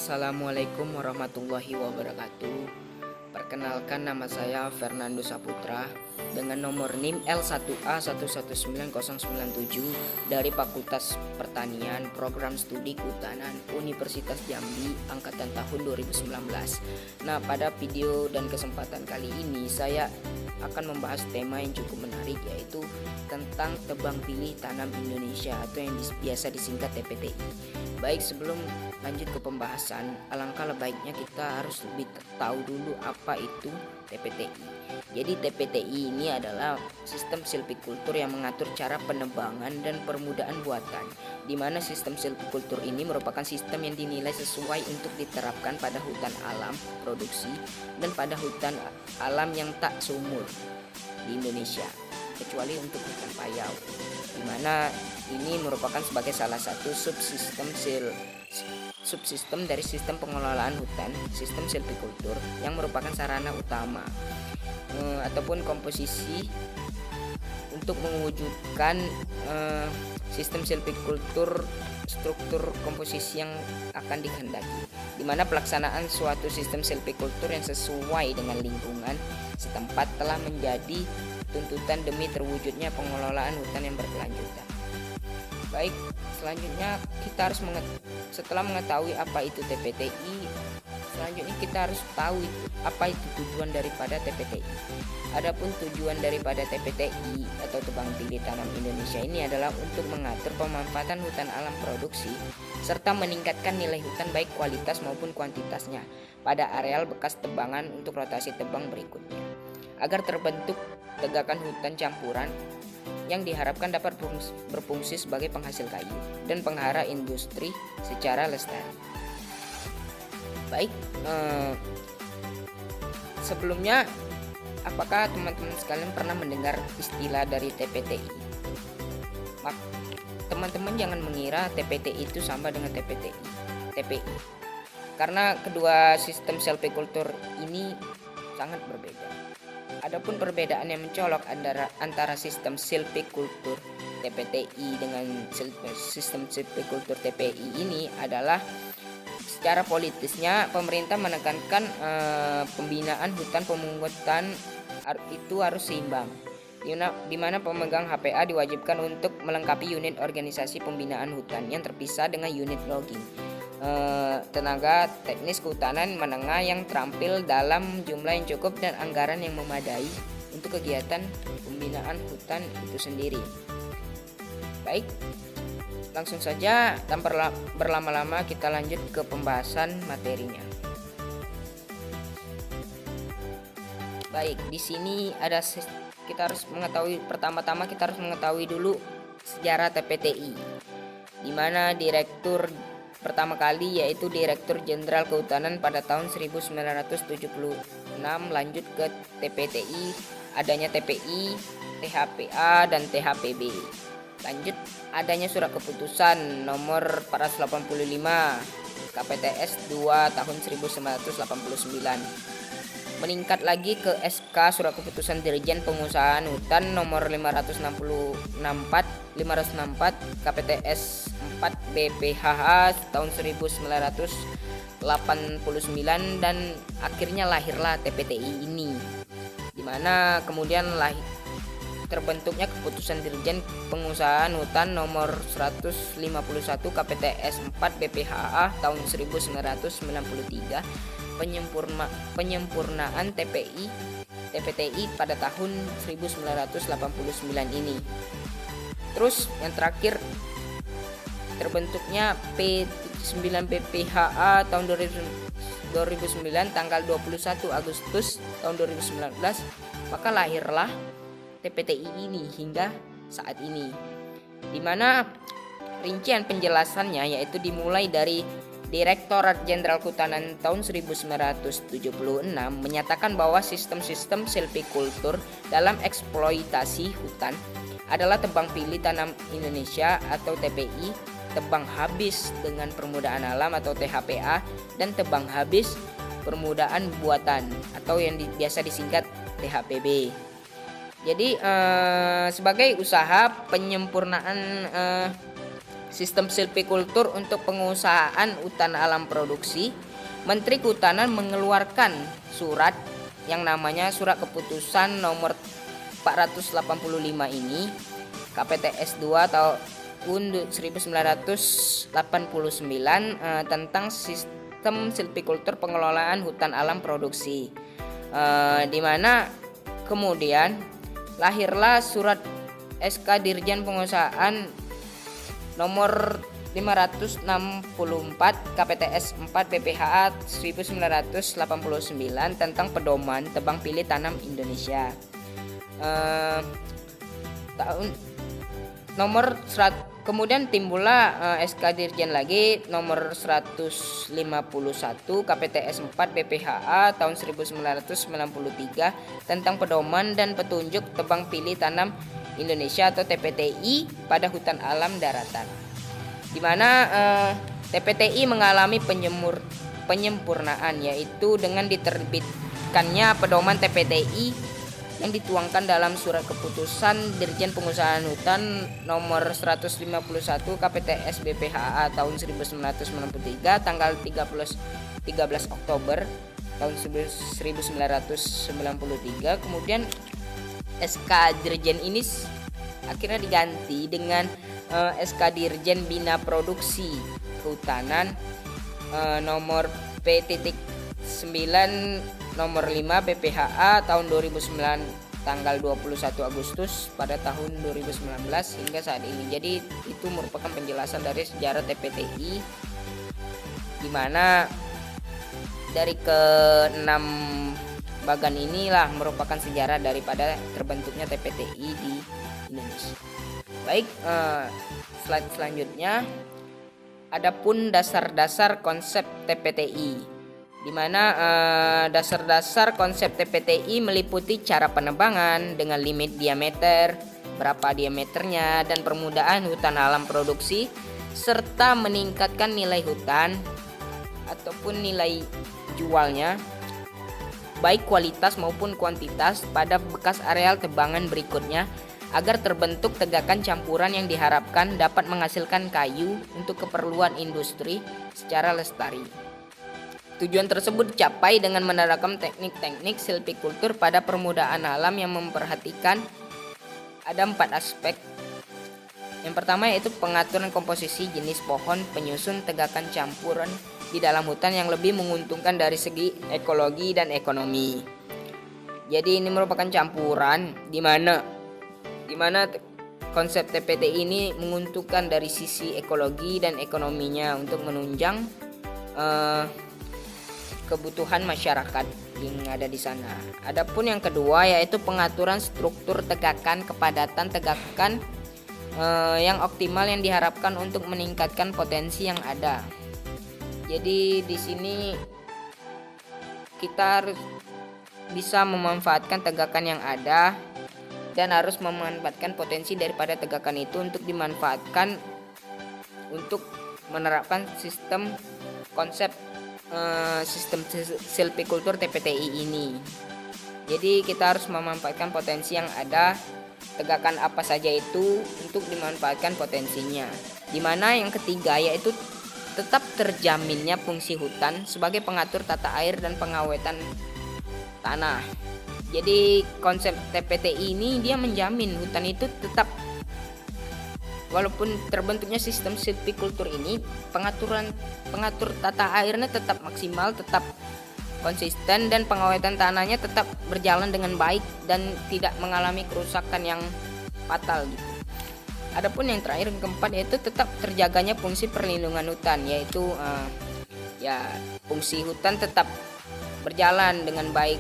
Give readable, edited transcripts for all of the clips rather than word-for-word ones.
Assalamualaikum warahmatullahi wabarakatuh. Perkenalkan, nama saya Fernando Saputra dengan nomor NIM L1A119097 dari Fakultas Pertanian Program Studi Kehutanan Universitas Jambi angkatan tahun 2019. Nah, pada video dan kesempatan kali ini saya akan membahas tema yang cukup menarik, yaitu tentang tebang pilih tanam Indonesia atau yang biasa disingkat TPTI. Baik, sebelum lanjut ke pembahasan, alangkah baiknya kita harus lebih tahu dulu apa itu TPTI. Jadi TPTI ini adalah sistem silvikultur yang mengatur cara penebangan dan permudahan buatan, di mana sistem silvikultur ini merupakan sistem yang dinilai sesuai untuk diterapkan pada hutan alam produksi dan pada hutan alam yang tak sumur di Indonesia, kecuali untuk hutan payau, di mana ini merupakan sebagai salah satu subsistem dari sistem pengelolaan hutan, sistem silvikultur yang merupakan sarana utama ataupun komposisi untuk mewujudkan sistem silvikultur, struktur komposisi yang akan dikehendaki, di mana pelaksanaan suatu sistem silvikultur yang sesuai dengan lingkungan setempat telah menjadi tuntutan demi terwujudnya pengelolaan hutan yang berkelanjutan. Baik, selanjutnya kita harus setelah mengetahui apa itu TPTI, selanjutnya kita harus tahu apa itu tujuan daripada TPTI. Adapun tujuan daripada TPTI atau tebang pilih tanam Indonesia ini adalah untuk mengatur pemanfaatan hutan alam produksi serta meningkatkan nilai hutan baik kualitas maupun kuantitasnya pada areal bekas tebangan untuk rotasi tebang berikutnya, agar terbentuk tegakan hutan campuran yang diharapkan dapat berfungsi sebagai penghasil kayu dan penghara industri secara lestari. Baik, sebelumnya apakah teman-teman sekalian pernah mendengar istilah dari TPTI? Teman-teman jangan mengira TPTI itu sama dengan TPI, karena kedua sistem silvikultur ini sangat berbeda. Adapun perbedaan yang mencolok antara sistem silvikultur TPTI dengan sistem silvikultur TPI ini adalah secara politisnya pemerintah menekankan pembinaan hutan pemungutan itu harus seimbang, di mana pemegang HPA diwajibkan untuk melengkapi unit organisasi pembinaan hutan yang terpisah dengan unit logging, tenaga teknis kehutanan menengah yang terampil dalam jumlah yang cukup dan anggaran yang memadai untuk kegiatan pembinaan hutan itu sendiri. Baik, langsung saja tanpa berlama-lama kita lanjut ke pembahasan materinya. Baik, di sini kita harus mengetahui, pertama-tama kita harus mengetahui dulu sejarah TPTI, di mana direktur pertama kali yaitu Direktur Jenderal Kehutanan pada tahun 1976, lanjut ke TPTI, adanya TPI, THPA dan THPB. Lanjut adanya surat keputusan nomor 485 KPTS 2 tahun 1989. Meningkat lagi ke SK Surat Keputusan Dirjen Pengusahaan Hutan nomor 564 KPTS 4 BPHH tahun 1989, dan akhirnya lahirlah TPTI ini, dimana kemudian terbentuknya Keputusan Dirjen Pengusahaan Hutan nomor 151 KPTS 4 BPHH tahun 1993, penyempurnaan TPTI pada tahun 1989 ini. Terus yang terakhir terbentuknya P9 BPHA tahun 2009 tanggal 21 Agustus tahun 2019, maka lahirlah TPTI ini hingga saat ini, di mana rincian penjelasannya yaitu dimulai dari Direktorat Jenderal Kehutanan tahun 1976 menyatakan bahwa sistem-sistem silvikultur dalam eksploitasi hutan adalah tebang pilih tanam Indonesia atau TPI, tebang habis dengan permudahan alam atau THPA, dan tebang habis permudahan buatan atau yang biasa disingkat THPB. Jadi sebagai usaha penyempurnaan sistem silvikultur untuk pengusahaan hutan alam produksi, Menteri Kehutanan mengeluarkan surat yang namanya Surat Keputusan nomor 485 ini KPTS 2 tahun 1989 tentang sistem silvikultur pengelolaan hutan alam produksi, di mana kemudian lahirlah surat SK Dirjen Pengusahaan nomor 564 KPTS 4 BPHA 1989 tentang pedoman tebang pilih tanam Indonesia. Kemudian timbullah SK Dirjen lagi nomor 151 KPTS 4 BPHA tahun 1993 tentang pedoman dan petunjuk tebang pilih tanam Indonesia atau TPTI pada hutan alam daratan, di mana TPTI mengalami penyempurnaan, yaitu dengan diterbitkannya pedoman TPTI yang dituangkan dalam Surat Keputusan Dirjen Pengusahaan Hutan nomor 151 KPTS BPHA tahun 1993 tanggal 13 Oktober tahun 1993. Kemudian SK Dirjen ini akhirnya diganti dengan SK Dirjen Bina Produksi Kehutanan nomor P.9 nomor 5 BPHA tahun 2009 tanggal 21 Agustus pada tahun 2019 hingga saat ini. Jadi itu merupakan penjelasan dari sejarah TPTI, di mana dari ke-6 bagan inilah merupakan sejarah daripada terbentuknya TPTI di Indonesia. Baik, slide selanjutnya adapun dasar-dasar konsep TPTI, di mana dasar-dasar konsep TPTI meliputi cara penebangan dengan limit diameter, berapa diameternya, dan permudahan hutan alam produksi, serta meningkatkan nilai hutan ataupun nilai jualnya, baik kualitas maupun kuantitas pada bekas areal tebangan berikutnya, agar terbentuk tegakan campuran yang diharapkan dapat menghasilkan kayu untuk keperluan industri secara lestari. Tujuan tersebut dicapai dengan menerapkan teknik-teknik silvikultur pada permukaan alam yang memperhatikan ada 4 aspek. Yang pertama yaitu pengaturan komposisi jenis pohon, penyusun tegakan campuran di dalam hutan yang lebih menguntungkan dari segi ekologi dan ekonomi. Jadi ini merupakan campuran di mana konsep TPTI ini menguntungkan dari sisi ekologi dan ekonominya untuk menunjang kebutuhan masyarakat yang ada di sana. Adapun yang kedua yaitu pengaturan struktur tegakan, kepadatan tegakan yang optimal yang diharapkan untuk meningkatkan potensi yang ada. Jadi di sini kita harus bisa memanfaatkan tegakan yang ada dan harus memanfaatkan potensi daripada tegakan itu untuk dimanfaatkan untuk menerapkan konsep sistem silvikultur TPTI ini. Jadi kita harus memanfaatkan potensi yang ada, tegakan apa saja itu untuk dimanfaatkan potensinya. Dimana yang ketiga yaitu tetap terjaminnya fungsi hutan sebagai pengatur tata air dan pengawetan tanah. Jadi konsep TPTI ini dia menjamin hutan itu tetap, walaupun terbentuknya sistem silvikultur ini, pengatur tata airnya tetap maksimal, tetap konsisten, dan pengawetan tanahnya tetap berjalan dengan baik dan tidak mengalami kerusakan yang fatal gitu. Adapun yang terakhir yang keempat yaitu tetap terjaganya fungsi perlindungan hutan, yaitu fungsi hutan tetap berjalan dengan baik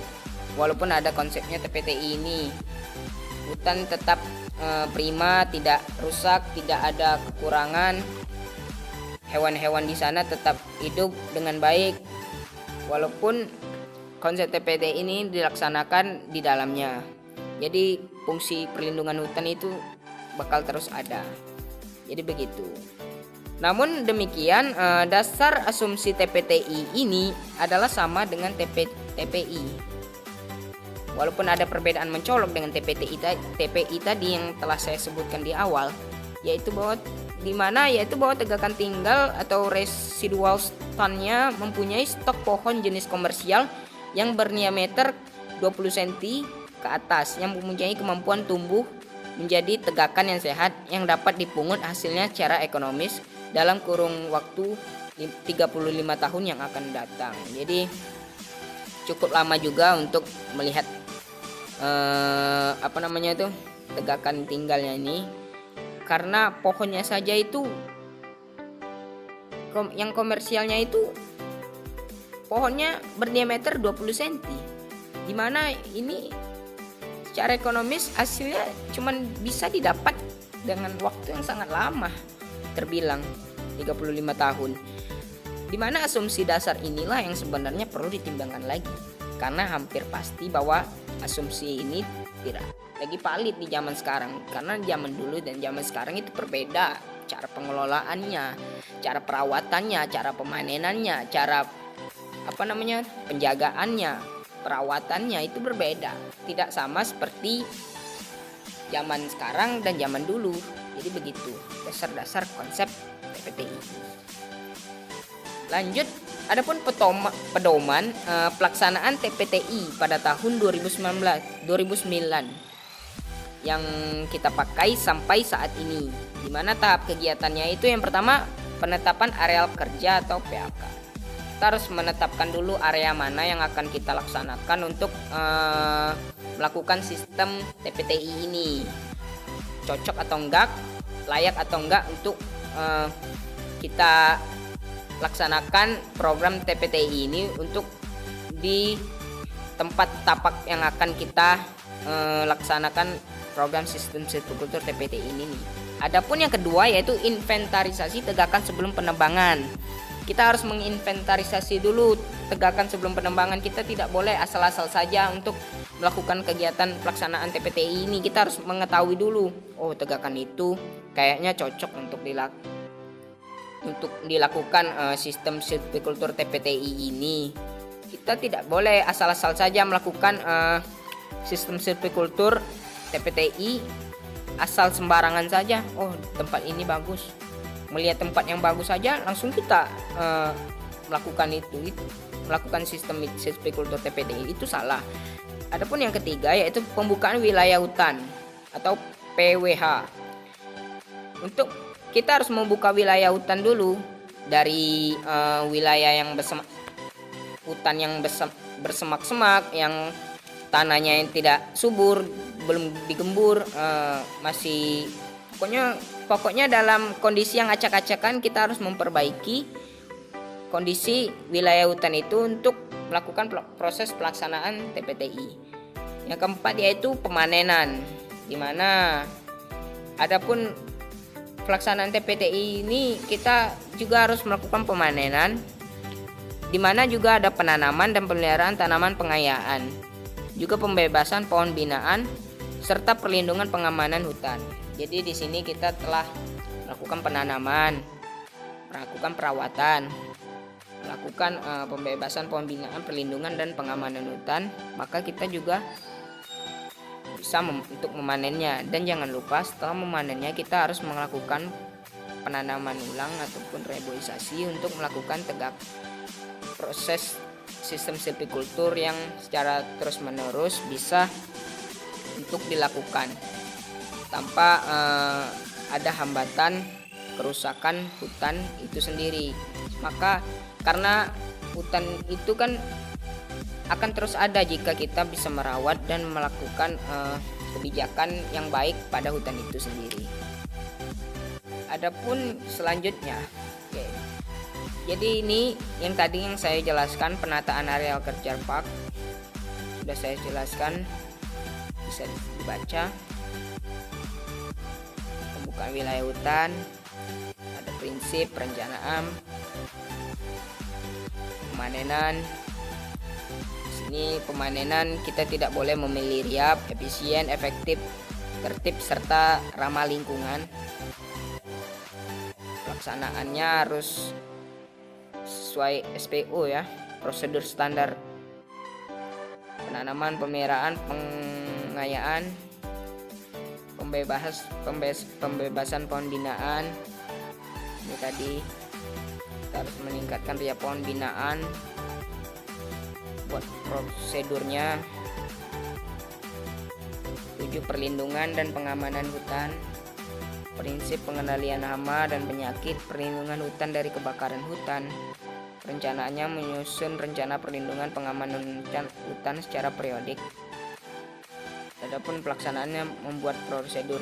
walaupun ada konsepnya TPTI ini. Hutan tetap prima, tidak rusak, tidak ada kekurangan. Hewan-hewan di sana tetap hidup dengan baik walaupun konsep TPTI ini dilaksanakan di dalamnya. Jadi fungsi perlindungan hutan itu bakal terus ada. Jadi begitu. Namun demikian, dasar asumsi TPTI ini adalah sama dengan TPI. Walaupun ada perbedaan mencolok dengan TPI tadi yang telah saya sebutkan di awal, yaitu bahwa tegakan tinggal atau residual stand-nya mempunyai stok pohon jenis komersial yang berdiameter 20 cm ke atas yang mempunyai kemampuan tumbuh menjadi tegakan yang sehat yang dapat dipungut hasilnya secara ekonomis dalam kurun waktu 35 tahun yang akan datang. Jadi cukup lama juga untuk melihat tegakan tinggalnya ini, karena pohonnya saja itu yang komersialnya itu pohonnya berdiameter 20 cm, dimana ini secara ekonomis hasilnya cuman bisa didapat dengan waktu yang sangat lama, terbilang 35 tahun. Dimana asumsi dasar inilah yang sebenarnya perlu ditimbangkan lagi, karena hampir pasti bahwa asumsi ini tidak lagi valid di zaman sekarang, karena zaman dulu dan zaman sekarang itu berbeda. Cara pengelolaannya, cara perawatannya, cara pemanenannya, cara penjagaannya, perawatannya itu berbeda, tidak sama seperti zaman sekarang dan zaman dulu. Jadi begitu dasar-dasar konsep TPTI. Lanjut, adapun pedoman pelaksanaan TPTI pada tahun 2009 yang kita pakai sampai saat ini, di mana tahap kegiatannya itu yang pertama penetapan areal kerja atau PAK. Kita harus menetapkan dulu area mana yang akan kita laksanakan untuk melakukan sistem TPTI ini, cocok atau enggak, layak atau enggak untuk kita laksanakan program TPTI ini untuk di tempat tapak yang akan kita laksanakan program sistem silvikultur TPTI ini nih. Adapun yang kedua yaitu inventarisasi tegakan sebelum penebangan. Kita harus menginventarisasi dulu tegakan sebelum penebangan. Kita tidak boleh asal-asal saja untuk melakukan kegiatan pelaksanaan TPTI ini. Kita harus mengetahui dulu, oh tegakan itu kayaknya cocok untuk dilakukan sistem silvikultur TPTI ini. Kita tidak boleh asal-asal saja melakukan sistem silvikultur TPTI asal sembarangan saja. Oh tempat ini bagus, melihat tempat yang bagus saja langsung kita melakukan sistem silvikultur TPTI, itu salah. Adapun yang ketiga yaitu pembukaan wilayah hutan atau PWH. Untuk kita harus membuka wilayah hutan dulu dari wilayah yang hutan yang bersemak-semak, yang tanahnya yang tidak subur, belum digembur, masih pokoknya dalam kondisi yang acak-acakan. Kita harus memperbaiki kondisi wilayah hutan itu untuk melakukan proses pelaksanaan TPTI. Yang keempat yaitu pemanenan, dimana adapun pelaksanaan TPTI ini kita juga harus melakukan pemanenan, dimana juga ada penanaman dan pemeliharaan tanaman pengayaan, juga pembebasan pohon binaan serta perlindungan pengamanan hutan. Jadi di sini kita telah melakukan penanaman, melakukan perawatan, melakukan pembebasan pohon binaan, perlindungan dan pengamanan hutan, maka kita juga bisa untuk memanennya. Dan jangan lupa setelah memanennya kita harus melakukan penanaman ulang ataupun reboisasi untuk melakukan proses sistem silvikultur yang secara terus menerus bisa untuk dilakukan tanpa ada hambatan kerusakan hutan itu sendiri. Maka karena hutan itu kan akan terus ada jika kita bisa merawat dan melakukan kebijakan yang baik pada hutan itu sendiri. Adapun selanjutnya, jadi ini yang tadi yang saya jelaskan, penataan areal kerja park sudah saya jelaskan, bisa dibaca. Pembukaan wilayah hutan, ada prinsip perencanaan, pemanenan. Di sini pemanenan kita tidak boleh memilih riap, efisien, efektif, tertib serta ramah lingkungan. Pelaksanaannya harus sesuai SPO ya, prosedur standar penanaman, pemeliharaan, pengayaan, pembebasan pohon binaan. Ini tadi kita harus meningkatkan ria pohon binaan buat prosedurnya. 7. Perlindungan dan pengamanan hutan. Prinsip pengendalian hama dan penyakit, perlindungan hutan dari kebakaran hutan. Perencanaannya menyusun rencana perlindungan pengamanan hutan secara periodik. Adapun pelaksanaannya membuat prosedur.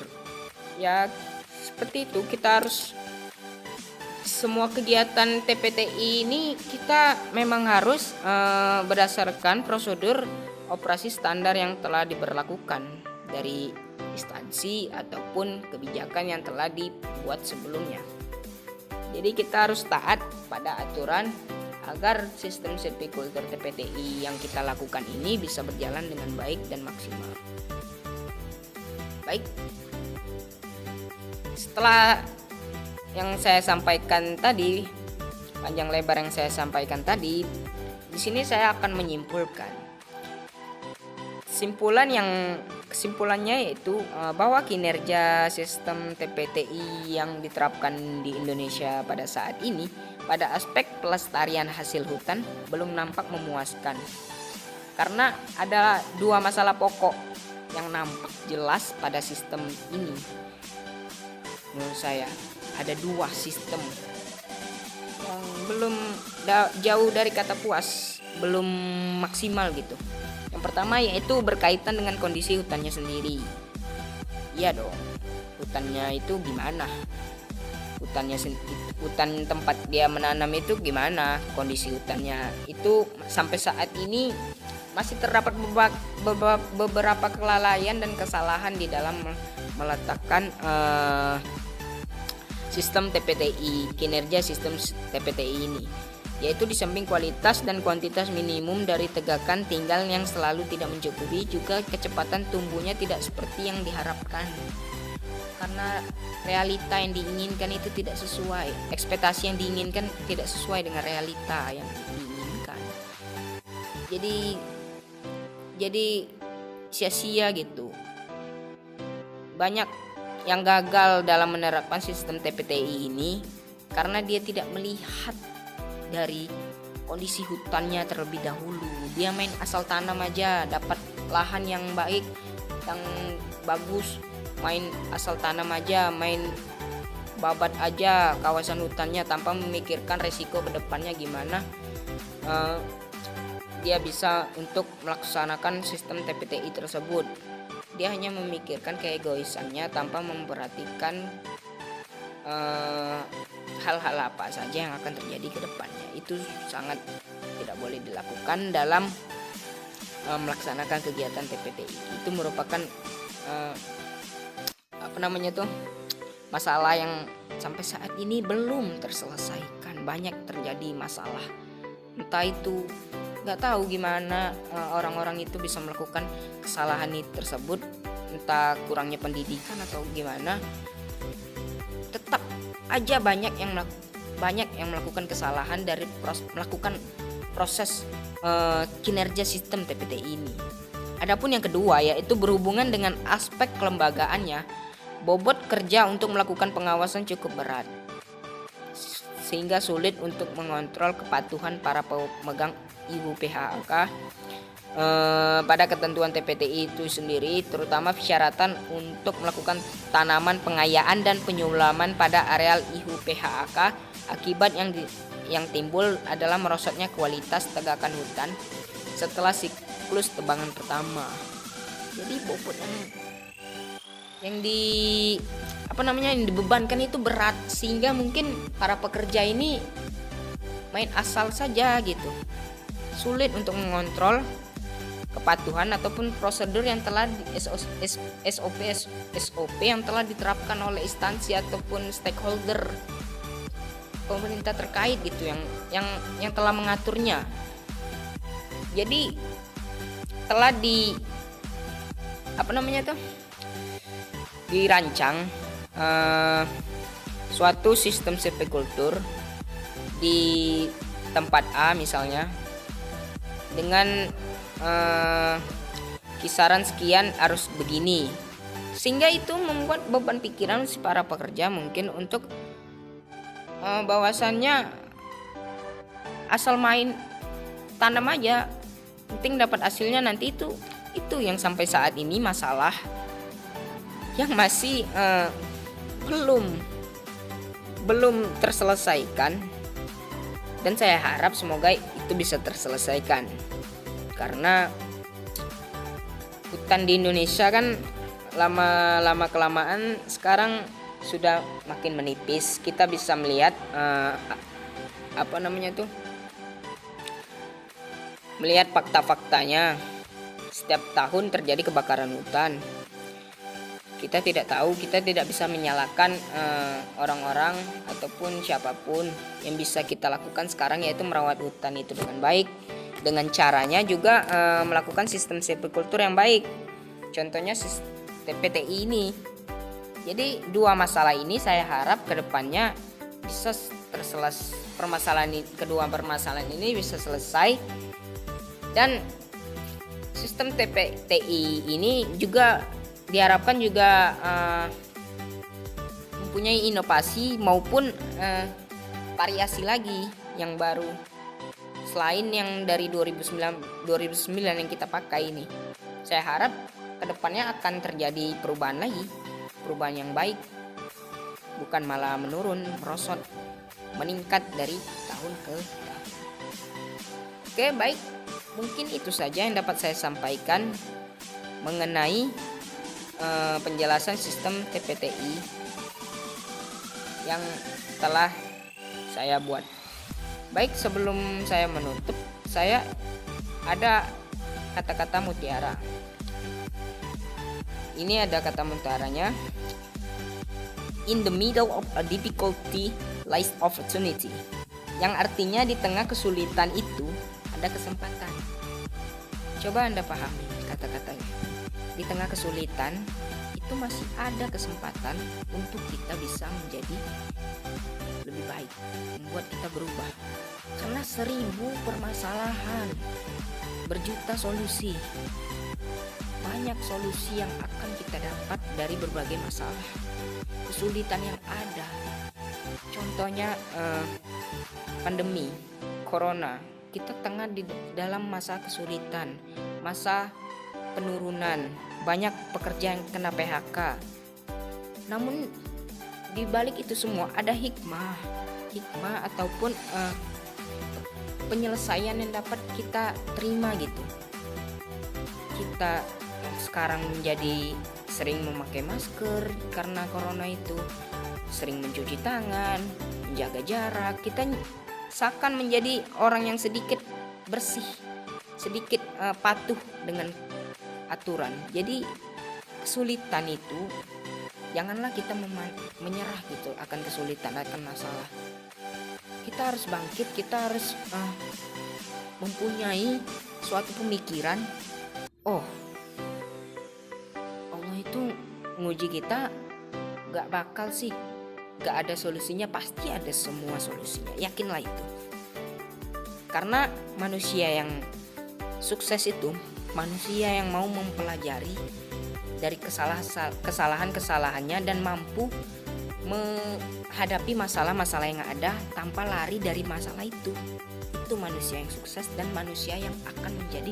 Ya, seperti itu, kita harus semua kegiatan TPTI ini kita memang harus berdasarkan prosedur operasi standar yang telah diberlakukan dari instansi ataupun kebijakan yang telah dibuat sebelumnya. Jadi kita harus taat pada aturan agar sistem silviculture TPTI yang kita lakukan ini bisa berjalan dengan baik dan maksimal. Baik, setelah yang saya sampaikan tadi, panjang lebar yang saya sampaikan tadi, di sini saya akan menyimpulkan. Kesimpulannya yaitu bahwa kinerja sistem TPTI yang diterapkan di Indonesia pada saat ini pada aspek pelestarian hasil hutan belum nampak memuaskan. Karena ada 2 masalah pokok yang nampak jelas pada sistem ini. Menurut saya ada 2 sistem yang belum jauh dari kata puas, belum maksimal gitu. Yang pertama yaitu berkaitan dengan kondisi hutannya sendiri. Iya dong, hutannya itu gimana? Hutan tempat dia menanam itu gimana? Kondisi hutannya itu sampai saat ini masih terdapat beberapa kelalaian dan kesalahan di dalam meletakkan sistem TPTI, kinerja sistem TPTI ini, yaitu di samping kualitas dan kuantitas minimum dari tegakan tinggal yang selalu tidak mencukupi, juga kecepatan tumbuhnya tidak seperti yang diharapkan. Karena realita yang diinginkan itu tidak sesuai, ekspektasi yang diinginkan tidak sesuai dengan realita yang diinginkan. Jadi sia-sia gitu. Banyak yang gagal dalam menerapkan sistem TPTI ini karena dia tidak melihat dari kondisi hutannya terlebih dahulu. Dia main asal tanam aja, dapat lahan yang baik, yang bagus, main asal tanam aja, main babat aja kawasan hutannya tanpa memikirkan resiko kedepannya gimana dia bisa untuk melaksanakan sistem TPTI tersebut. Dia hanya memikirkan keegoisannya tanpa memperhatikan hal-hal apa saja yang akan terjadi ke depannya. Itu sangat tidak boleh dilakukan dalam melaksanakan kegiatan TPTI. Itu merupakan masalah yang sampai saat ini belum terselesaikan. Banyak terjadi masalah, entah itu nggak tahu gimana orang-orang itu bisa melakukan kesalahan tersebut, entah kurangnya pendidikan atau gimana. Tetap aja banyak yang melakukan kesalahan dari melakukan proses kinerja sistem TPTI ini. Adapun yang kedua yaitu berhubungan dengan aspek kelembagaannya, bobot kerja untuk melakukan pengawasan cukup berat, sehingga sulit untuk mengontrol kepatuhan para pemegang IUPHAK pada ketentuan TPTI itu sendiri, terutama persyaratan untuk melakukan tanaman pengayaan dan penyulaman pada areal IUPHAK. Akibat yang timbul adalah merosotnya kualitas tegakan hutan setelah siklus tebangan pertama. Jadi bobot yang dibebankan itu berat, sehingga mungkin para pekerja ini main asal saja gitu. Sulit untuk mengontrol kepatuhan ataupun prosedur yang telah SOP yang telah diterapkan oleh instansi ataupun stakeholder pemerintah terkait gitu yang telah mengaturnya. Jadi telah dirancang suatu sistem silviculture di tempat A misalnya dengan kisaran sekian harus begini, Sehingga itu membuat beban pikiran si para pekerja mungkin untuk bahwasannya asal main tanam aja, penting dapat hasilnya nanti. Itu yang sampai saat ini masalah yang masih belum terselesaikan, dan saya harap semoga itu bisa terselesaikan, karena hutan di Indonesia kan lama kelamaan sekarang sudah makin menipis. Kita bisa melihat melihat fakta-faktanya. Setiap tahun terjadi kebakaran hutan. Kita tidak tahu, kita tidak bisa menyalahkan orang-orang ataupun siapapun. Yang bisa kita lakukan sekarang yaitu merawat hutan itu dengan baik, dengan caranya juga melakukan sistem silvicultur yang baik. Contohnya TPTI ini. Jadi dua masalah ini saya harap kedepannya bisa terselesai. Kedua permasalahan ini bisa selesai, dan sistem TPTI ini juga diharapkan juga mempunyai inovasi maupun variasi lagi yang baru selain yang dari 2009 yang kita pakai ini. Saya harap kedepannya akan terjadi perubahan lagi, perubahan yang baik, bukan malah menurun, merosot, meningkat dari tahun ke tahun. Oke, baik. Mungkin itu saja yang dapat saya sampaikan mengenai penjelasan sistem TPTI yang telah saya buat. Baik, sebelum saya menutup, saya ada kata-kata mutiara. Ini ada kata mutiaranya. In the middle of a difficulty lies opportunity. Yang artinya di tengah kesulitan itu ada kesempatan. Coba Anda pahami kata-katanya. Di tengah kesulitan itu masih ada kesempatan untuk kita bisa menjadi lebih baik, membuat kita berubah. Karena 1000 permasalahan, berjuta solusi. Banyak solusi yang akan kita dapat dari berbagai masalah, kesulitan yang ada. Contohnya pandemi corona. Kita tengah di dalam masa kesulitan, masa penurunan, banyak pekerja yang kena PHK. Namun di balik itu semua ada hikmah ataupun penyelesaian yang dapat kita terima gitu. Kita sekarang menjadi sering memakai masker karena corona itu, sering mencuci tangan, menjaga jarak. Kita seakan menjadi orang yang sedikit bersih, sedikit patuh dengan aturan. Jadi kesulitan itu janganlah kita menyerah gitu akan kesulitan, akan masalah. Kita harus bangkit, kita harus mempunyai suatu pemikiran. Oh, Allah itu nguji kita gak bakal sih gak ada solusinya, pasti ada semua solusinya. Yakinlah itu. Karena manusia yang sukses itu manusia yang mau mempelajari dari kesalahan-kesalahannya dan mampu menghadapi masalah-masalah yang ada tanpa lari dari masalah itu. Itu manusia yang sukses dan manusia yang akan menjadi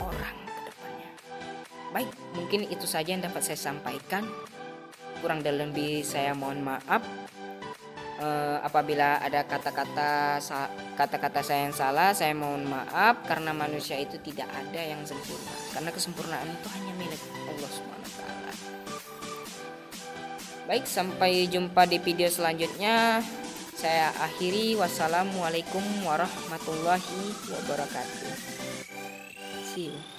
orang ke depannya. Baik, mungkin itu saja yang dapat saya sampaikan. Kurang dan lebih saya mohon maaf. Apabila ada kata-kata saya yang salah, saya mohon maaf, karena manusia itu tidak ada yang sempurna, karena kesempurnaan itu hanya milik Allah SWT. Baik, sampai jumpa di video selanjutnya. Saya akhiri. Wassalamualaikum warahmatullahi wabarakatuh. See you.